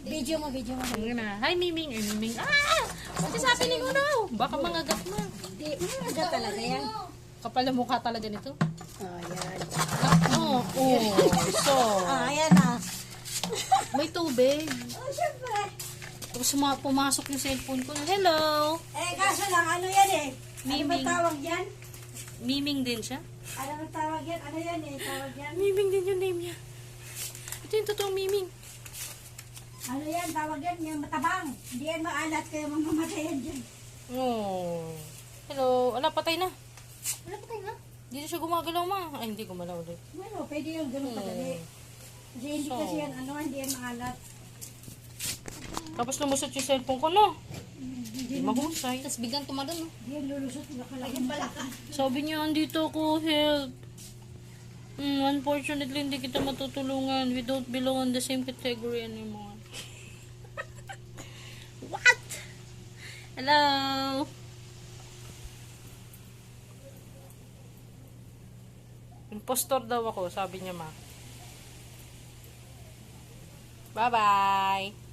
Video mo. Ayun na. Hi, Miming. Ay, Miming. Ah! Ate sa atin mo daw. Baka mangagat na. Hindi, mga talaga yan. Kapal ang mukha talaga nito. Oh, yan. Oh, so. Ayan na. May tubig. Oh, syempre. Tapos pumasok yung cellphone ko. Hello. Kaso lang, ano yan eh? Ano ba Miming. tawag yan? Miming din siya. Ano ba tawag yan? Ano yan eh? Tawag yan? Miming din yung name niya. Ito yung totoong Miming. Ano yan? Tawag yan? Yung matabang. Hindi yan maalat kaya mamamatay yan dyan. Oh. Hello. Ala, patay na. Wala pa tayo na? Hindi na siya gumagalaw, ma. Ay, hindi gumalaw ulit. Bueno, pwede yung ganun kadali. Kasi hindi So. kasi yan, ano, hindi yan maalat. Tapos lumusot yung cellphone ko, no? Hindi mahusay. Tapos biglang tumadon, no? Hindi yan lulusot, nakalagyan pala ka. Sabi niya, andito ako, help. Unfortunately, hindi kita matutulungan. We don't belong on the same category anymore. What? Hello? Impostor daw ako, sabi niya, ma. Bye-bye.